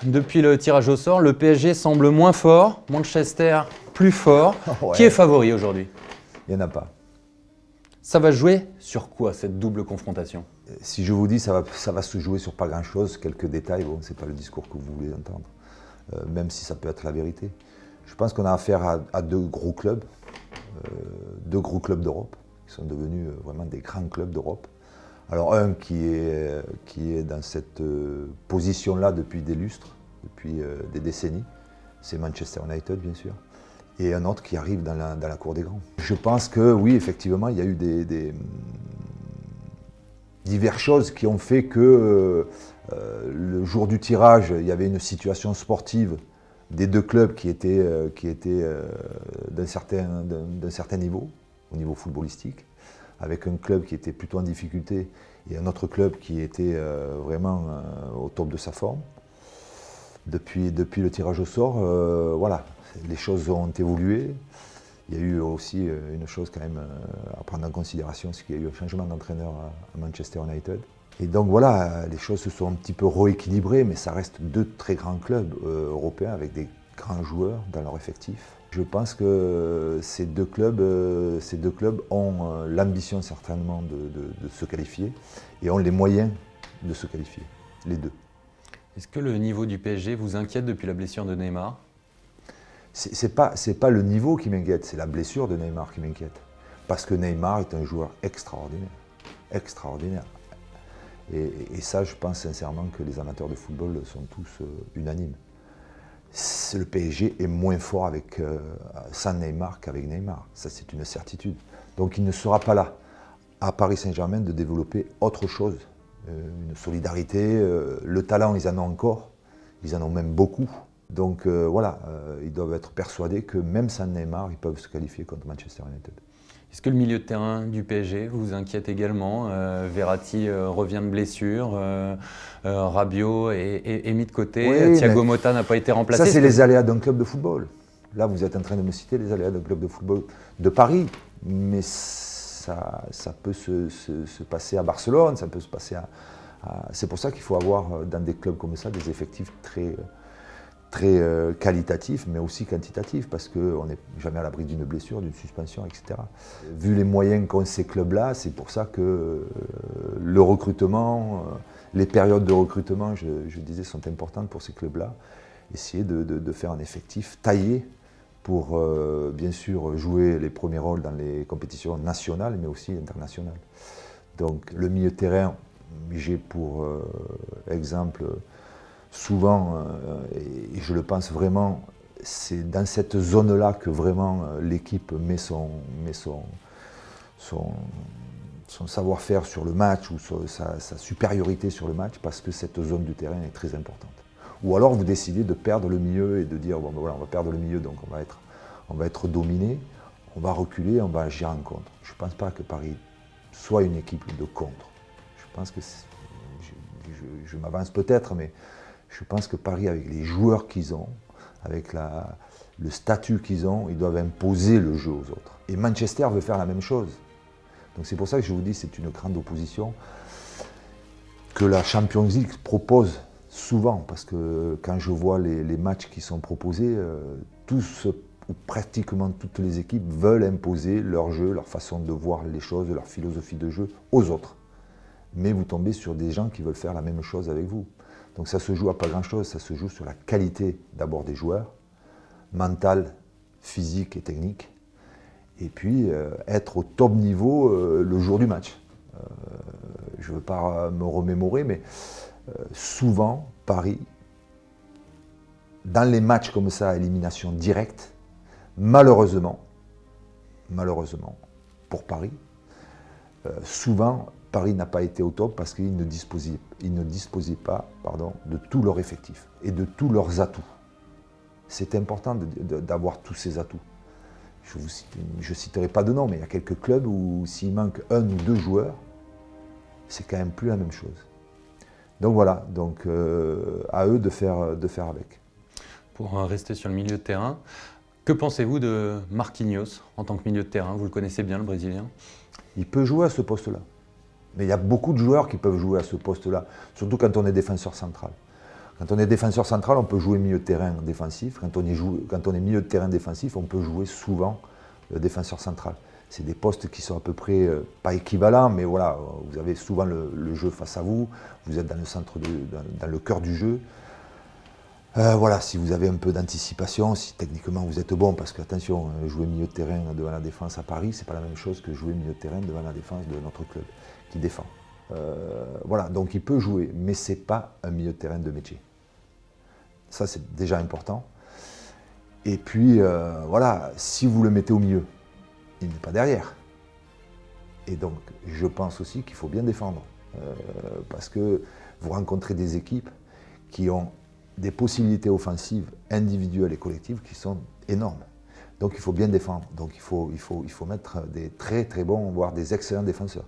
depuis le tirage au sort, le PSG semble moins fort, Manchester plus fort. Ouais. Qui est favori aujourd'hui? Il n'y en a pas. Ça va jouer sur quoi cette double confrontation? Si je vous dis ça va se jouer sur pas grand-chose, quelques détails, bon, c'est pas le discours que vous voulez entendre, même si ça peut être la vérité. Je pense qu'on a affaire à deux gros clubs d'Europe, qui sont devenus vraiment des grands clubs d'Europe. Alors un qui est dans cette position-là depuis des lustres, depuis des décennies, c'est Manchester United bien sûr, et un autre qui arrive dans la cour des grands. Je pense que oui, effectivement, il y a eu diverses choses qui ont fait que le jour du tirage, il y avait une situation sportive des deux clubs qui étaient d'un certain niveau, au niveau footballistique, avec un club qui était plutôt en difficulté et un autre club qui était vraiment au top de sa forme. Depuis le tirage au sort, voilà, les choses ont évolué. Il y a eu aussi une chose quand même à prendre en considération, c'est qu'il y a eu un changement d'entraîneur à Manchester United. Et donc voilà, les choses se sont un petit peu rééquilibrées, mais ça reste deux très grands clubs européens avec des grands joueurs dans leur effectif. Je pense que ces deux clubs ont l'ambition certainement de se qualifier et ont les moyens de se qualifier, les deux. Est-ce que le niveau du PSG vous inquiète depuis la blessure de Neymar? C'est pas le niveau qui m'inquiète, c'est la blessure de Neymar qui m'inquiète. Parce que Neymar est un joueur extraordinaire, extraordinaire. Et ça, je pense sincèrement que les amateurs de football sont tous unanimes. Le PSG est moins fort sans Neymar qu'avec Neymar, ça c'est une certitude. Donc il ne sera pas là, à Paris Saint-Germain, de développer autre chose, une solidarité, le talent ils en ont encore, ils en ont même beaucoup. Donc voilà, ils doivent être persuadés que même sans Neymar, ils peuvent se qualifier contre Manchester United. Est-ce que le milieu de terrain du PSG vous inquiète également? Verratti revient de blessure, Rabiot est mis de côté, Oui, Thiago Motta n'a pas été remplacé. Ça, c'est les aléas d'un club de football. Là, vous êtes en train de me citer les aléas d'un club de football de Paris, mais ça peut se passer à Barcelone, ça peut se passer C'est pour ça qu'il faut avoir dans des clubs comme ça des effectifs très qualitatif, mais aussi quantitatif, parce qu'on n'est jamais à l'abri d'une blessure, d'une suspension, etc. Vu les moyens qu'ont ces clubs-là, c'est pour ça que le recrutement, les périodes de recrutement, je disais, sont importantes pour ces clubs-là. Essayer de faire un effectif taillé pour, bien sûr, jouer les premiers rôles dans les compétitions nationales, mais aussi internationales. Donc, le milieu de terrain, j'ai pour exemple, souvent, et je le pense vraiment, c'est dans cette zone-là que vraiment l'équipe met son savoir-faire sur le match ou sa supériorité sur le match, parce que cette zone du terrain est très importante. Ou alors vous décidez de perdre le milieu et de dire bon ben voilà, on va perdre le milieu, donc on va être dominé, on va reculer, on va agir en contre. Je ne pense pas que Paris soit une équipe de contre. Je pense que je m'avance peut-être, mais je pense que Paris, avec les joueurs qu'ils ont, avec le statut qu'ils ont, ils doivent imposer le jeu aux autres. Et Manchester veut faire la même chose. Donc c'est pour ça que je vous dis que c'est une grande opposition que la Champions League propose souvent. Parce que quand je vois les matchs qui sont proposés, tous ou pratiquement toutes les équipes veulent imposer leur jeu, leur façon de voir les choses, leur philosophie de jeu aux autres. Mais vous tombez sur des gens qui veulent faire la même chose avec vous. Donc ça se joue à pas grand-chose, ça se joue sur la qualité d'abord des joueurs, mentale, physique et technique, et puis être au top niveau le jour du match. Je ne veux pas me remémorer, mais souvent, Paris, dans les matchs comme ça, à élimination directe, malheureusement, pour Paris, souvent, Paris n'a pas été au top parce qu'ils ne disposaient pas de tout leur effectif et de tous leurs atouts. C'est important d'avoir tous ces atouts. Je ne citerai pas de nom, mais il y a quelques clubs où s'il manque un ou deux joueurs, c'est quand même plus la même chose. Donc voilà, à eux de faire avec. Pour rester sur le milieu de terrain, que pensez-vous de Marquinhos en tant que milieu de terrain? Vous le connaissez bien, le Brésilien? Il peut jouer à ce poste-là. Mais il y a beaucoup de joueurs qui peuvent jouer à ce poste-là, surtout quand on est défenseur central. Quand on est défenseur central, on peut jouer milieu de terrain défensif. Quand on est milieu de terrain défensif, on peut jouer souvent défenseur central. C'est des postes qui sont à peu près pas équivalents, mais voilà, vous avez souvent le jeu face à vous, vous êtes dans le centre, dans le cœur du jeu. Voilà, si vous avez un peu d'anticipation, si techniquement vous êtes bon, parce que attention, jouer milieu de terrain devant la défense à Paris, c'est pas la même chose que jouer milieu de terrain devant la défense de notre club qui défend. Voilà, donc il peut jouer, mais c'est pas un milieu de terrain de métier. Ça, c'est déjà important. Et puis, voilà, si vous le mettez au milieu, il n'est pas derrière. Et donc, je pense aussi qu'il faut bien défendre. Parce que vous rencontrez des équipes qui ont des possibilités offensives, individuelles et collectives qui sont énormes. Donc, il faut bien défendre. Donc, il faut mettre des très très bons, voire des excellents défenseurs.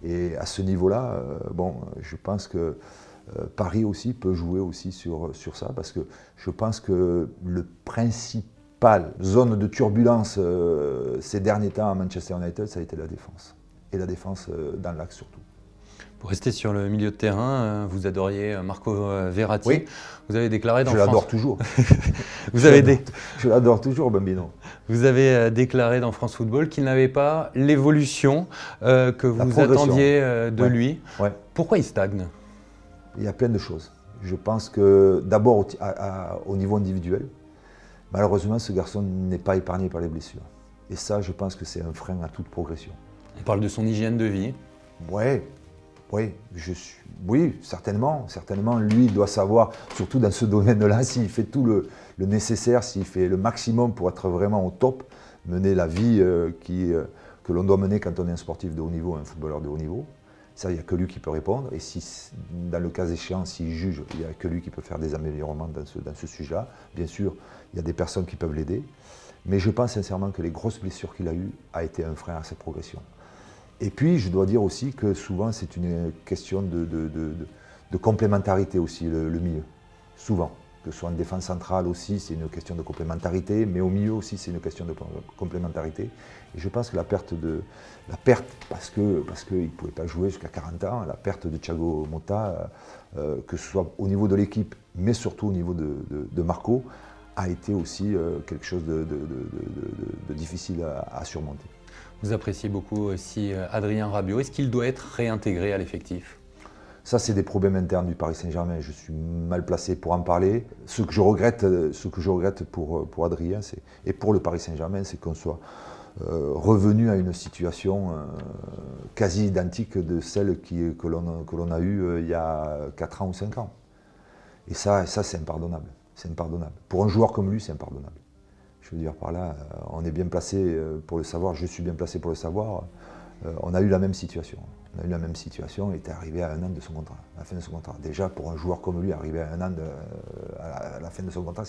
Et à ce niveau-là, bon, je pense que Paris aussi peut jouer aussi sur ça, parce que je pense que le principal zone de turbulence ces derniers temps à Manchester United, ça a été la défense. Et la défense dans l'axe surtout. Pour rester sur le milieu de terrain, vous adoriez Marco Verratti. Oui. Vous avez déclaré dans Je France... l'adore toujours. Je l'adore toujours, Bambino. Vous avez déclaré dans France Football qu'il n'avait pas l'évolution que vous attendiez de lui. Ouais. Pourquoi il stagne? Il y a plein de choses. Je pense que d'abord au niveau individuel, malheureusement ce garçon n'est pas épargné par les blessures. Et ça, je pense que c'est un frein à toute progression. On parle de son hygiène de vie. Oui, certainement. Certainement, lui doit savoir, surtout dans ce domaine-là, s'il fait tout le nécessaire, s'il fait le maximum pour être vraiment au top, mener la vie que l'on doit mener quand on est un sportif de haut niveau, un footballeur de haut niveau. Ça, il n'y a que lui qui peut répondre. Et si, dans le cas échéant, s'il juge, il n'y a que lui qui peut faire des amélioремents dans ce sujet-là. Bien sûr, il y a des personnes qui peuvent l'aider. Mais je pense sincèrement que les grosses blessures qu'il a eues a été un frein à cette progression. Et puis, je dois dire aussi que souvent, c'est une question de complémentarité aussi, le milieu. Souvent. Que ce soit en défense centrale aussi, c'est une question de complémentarité, mais au milieu aussi, c'est une question de complémentarité. Et je pense que la perte, parce qu'il ne pouvait pas jouer jusqu'à 40 ans, la perte de Thiago Motta, que ce soit au niveau de l'équipe, mais surtout au niveau de Marco, a été aussi quelque chose de difficile à surmonter. Vous appréciez beaucoup aussi Adrien Rabiot. Est-ce qu'il doit être réintégré à l'effectif? Ça, c'est des problèmes internes du Paris Saint-Germain. Je suis mal placé pour en parler. Ce que je regrette pour Adrien et pour le Paris Saint-Germain, c'est qu'on soit revenu à une situation quasi identique de celle que l'on a eue il y a 4 ans ou 5 ans. Et ça c'est impardonnable. C'est impardonnable. Pour un joueur comme lui, c'est impardonnable. Je veux dire par là, on est bien placé pour le savoir, je suis bien placé pour le savoir. On a eu la même situation. On a eu la même situation, il était arrivé à 1 an de son contrat, à la fin de son contrat. Déjà, pour un joueur comme lui, arriver à 1 an à la fin de son contrat,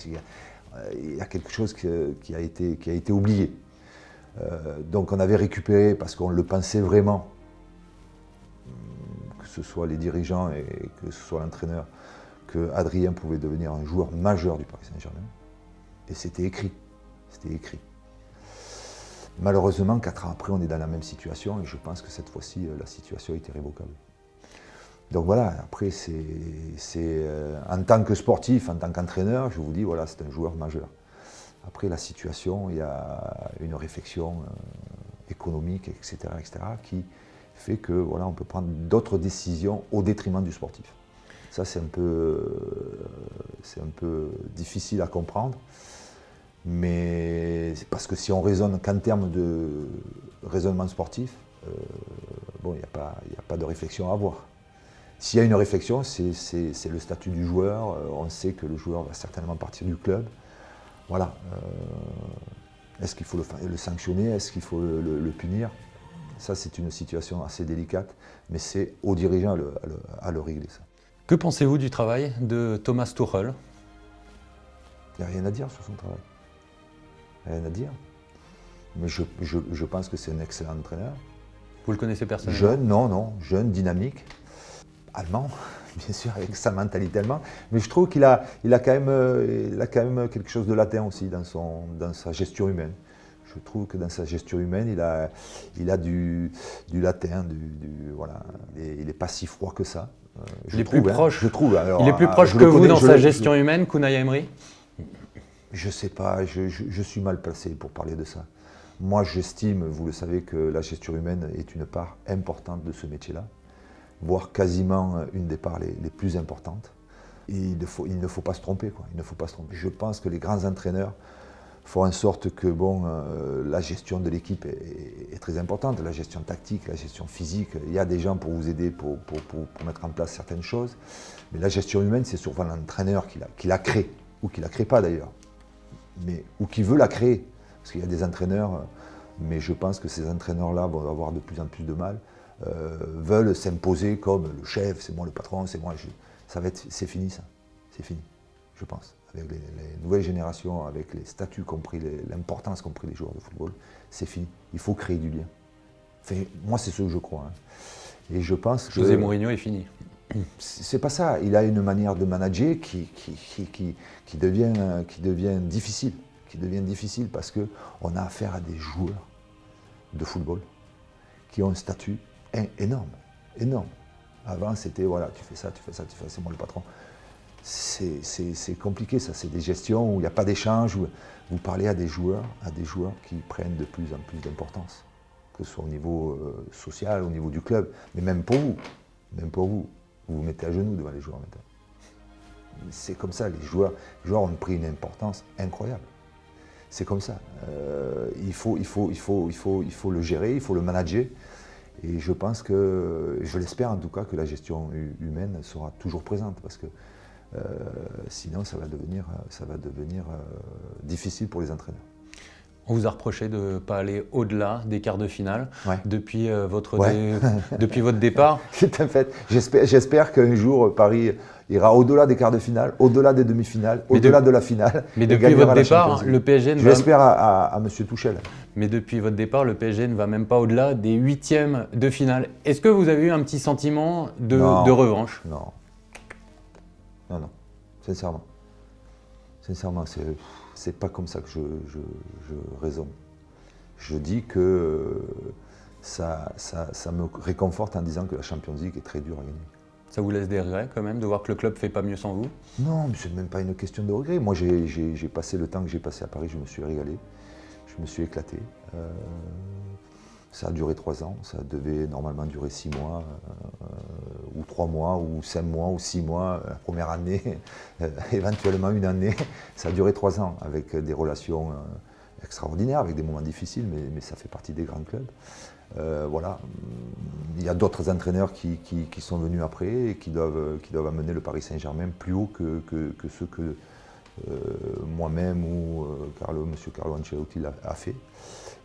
il y a quelque chose qui a été oublié. Donc on avait récupéré, parce qu'on le pensait vraiment, que ce soit les dirigeants et que ce soit l'entraîneur, que Adrien pouvait devenir un joueur majeur du Paris Saint-Germain. Et c'était écrit. C'était écrit. Malheureusement, 4 ans après, on est dans la même situation et je pense que cette fois-ci, la situation est irrévocable. Donc voilà, après, en tant que sportif, en tant qu'entraîneur, je vous dis, voilà, c'est un joueur majeur. Après, la situation, il y a une réflexion économique, etc., qui fait que voilà, on peut prendre d'autres décisions au détriment du sportif. Ça, c'est un peu difficile à comprendre. Mais c'est parce que si on raisonne qu'en termes de raisonnement sportif, bon, il n'y a pas de réflexion à avoir. S'il y a une réflexion, c'est le statut du joueur. On sait que le joueur va certainement partir du club. Voilà. Est-ce qu'il faut le sanctionner? Est-ce qu'il faut le punir? Ça, c'est une situation assez délicate, mais c'est aux dirigeants à le régler, ça. Que pensez-vous du travail de Thomas Tuchel? Il n'y a rien à dire sur son travail. Rien à dire. Mais je pense que c'est un excellent entraîneur. Vous le connaissez personnellement? Jeune, jeune, dynamique, allemand, bien sûr, avec sa mentalité allemande. Mais je trouve qu'il a quand même quelque chose de latin aussi dans sa gestion humaine. Je trouve que dans sa gestion humaine, il a du latin, voilà. Il n'est pas si froid que ça. Il est plus proche, je trouve. Alors, il est plus proche que vous dans sa gestion humaine qu'Unai Emery? Je ne sais pas, je suis mal placé pour parler de ça. Moi, j'estime, vous le savez, que la gestion humaine est une part importante de ce métier-là, voire quasiment une des parts les plus importantes. Et il ne faut pas se tromper, quoi. Il ne faut pas se tromper. Je pense que les grands entraîneurs font en sorte que la gestion de l'équipe est très importante, la gestion tactique, la gestion physique. Il y a des gens pour vous aider, pour mettre en place certaines choses. Mais la gestion humaine, c'est souvent l'entraîneur qui la crée, ou qui ne la crée pas d'ailleurs, ou qui veut la créer. Parce qu'il y a des entraîneurs, mais je pense que ces entraîneurs-là vont avoir de plus en plus de mal, veulent s'imposer comme le chef, c'est moi le patron, c'est moi. C'est fini ça, c'est fini, je pense. Avec les nouvelles générations, avec les statuts compris, l'importance compris des joueurs de football, c'est fini. Il faut créer du lien. Enfin, moi, c'est ce que je crois. Et je pense que José Mourinho est fini. C'est pas ça. Il a une manière de manager qui devient difficile. Qui devient difficile parce qu'on a affaire à des joueurs de football qui ont un statut énorme. Énorme. Avant, c'était voilà, tu fais ça, c'est moi le patron. C'est compliqué, ça. C'est des gestions où il n'y a pas d'échange, où vous parlez à des joueurs qui prennent de plus en plus d'importance, que ce soit au niveau social, au niveau du club, mais même pour vous, vous vous mettez à genoux devant les joueurs maintenant. C'est comme ça, les joueurs ont pris une importance incroyable. C'est comme ça. Il faut le gérer, il faut le manager. Et je pense que, je l'espère en tout cas, que la gestion humaine sera toujours présente parce que sinon ça va devenir difficile pour les entraîneurs. On vous a reproché de ne pas aller au-delà des quarts de finale depuis votre départ. C'est un fait. J'espère qu'un jour Paris ira au-delà des quarts de finale, au-delà des demi-finales, au-delà de la finale. Mais depuis votre départ, le PSG Je l'espère à M. Touchel. Mais depuis votre départ, le PSG ne va même pas au-delà des huitièmes de finale. Est-ce que vous avez eu un petit sentiment de revanche? Non. Sincèrement. Sincèrement, c'est pas comme ça que je raisonne. Je dis que ça me réconforte en disant que la Champions League est très dure à gagner. Ça vous laisse des regrets quand même de voir que le club ne fait pas mieux sans vous? Non, mais c'est même pas une question de regret. Moi, j'ai passé le temps que j'ai passé à Paris, je me suis régalé, je me suis éclaté. Ça a duré 3 ans, ça devait normalement durer 6 mois, ou 3 mois, ou 5 mois, ou 6 mois, la première année, éventuellement une année. Ça a duré 3 ans, avec des relations extraordinaires, avec des moments difficiles, mais ça fait partie des grands clubs. Voilà. Il y a d'autres entraîneurs qui sont venus après et qui doivent amener le Paris Saint-Germain plus haut que ceux que moi-même ou M. Carlo Ancelotti a fait.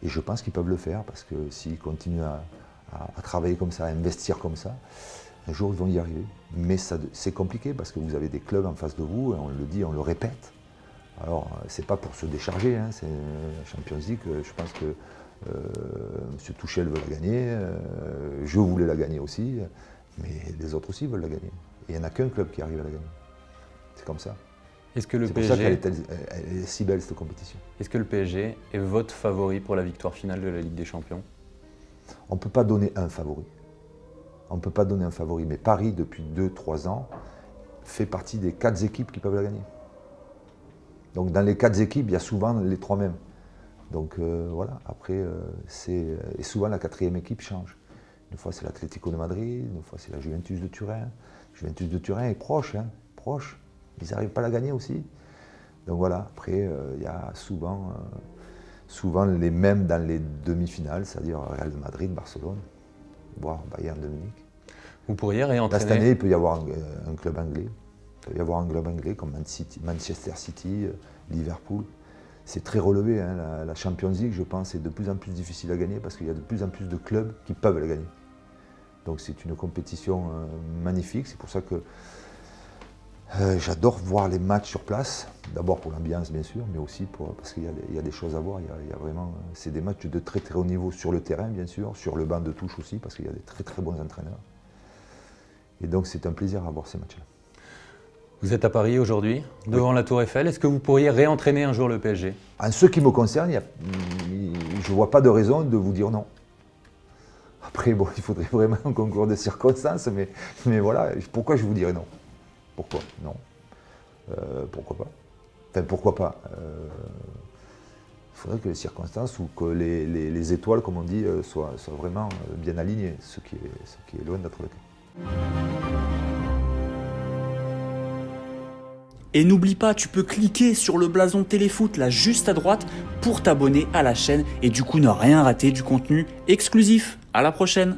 Et je pense qu'ils peuvent le faire parce que s'ils continuent à travailler comme ça, à investir comme ça, un jour ils vont y arriver. Mais c'est compliqué parce que vous avez des clubs en face de vous, et on le dit, on le répète. Alors, c'est pas pour se décharger, c'est la Champions League, je pense que M. Touchel veut la gagner, je voulais la gagner aussi, mais les autres aussi veulent la gagner. Et il n'y en a qu'un club qui arrive à la gagner. C'est comme ça. Est-ce que le c'est PSG, pour ça qu'elle est si belle cette compétition. Est-ce que le PSG est votre favori pour la victoire finale de la Ligue des Champions? On ne peut pas donner un favori. On ne peut pas donner un favori, mais Paris, depuis 2-3 ans, fait partie des 4 équipes qui peuvent la gagner. Donc dans les 4 équipes, il y a souvent les 3 mêmes. Donc voilà, après, et souvent la 4e équipe change. Une fois c'est l'Atlético de Madrid, une fois c'est la Juventus de Turin. Juventus de Turin est proche, proche. Ils n'arrivent pas à la gagner aussi. Donc voilà, après, il y a souvent les mêmes dans les demi-finales, c'est-à-dire Real de Madrid, Barcelone, voire Bayern de Munich. Vous pourriez réentraîner. Là, cette année, il peut y avoir un club anglais. Il peut y avoir un club anglais comme Manchester City, Liverpool. C'est très relevé. La Champions League, je pense, est de plus en plus difficile à gagner parce qu'il y a de plus en plus de clubs qui peuvent la gagner. Donc c'est une compétition magnifique. C'est pour ça que j'adore voir les matchs sur place. D'abord pour l'ambiance, bien sûr, mais aussi parce qu'il y a des choses à voir. Il y a vraiment, c'est des matchs de très très haut niveau sur le terrain, bien sûr, sur le banc de touche aussi, parce qu'il y a des très très bons entraîneurs. Et donc c'est un plaisir à voir ces matchs-là. Vous êtes à Paris aujourd'hui, devant la Tour Eiffel. Est-ce que vous pourriez réentraîner un jour le PSG? En ce qui me concerne, je ne vois pas de raison de vous dire non. Après, bon, il faudrait vraiment un concours de circonstances, mais voilà, pourquoi je vous dirais non? Pourquoi? Non. Pourquoi pas? Enfin, pourquoi pas? Il faudrait que les circonstances ou que les étoiles, comme on dit, soient vraiment bien alignées, ce qui est loin d'être le cas. Et n'oublie pas, tu peux cliquer sur le blason Téléfoot là juste à droite pour t'abonner à la chaîne et du coup ne rien rater du contenu exclusif. À la prochaine!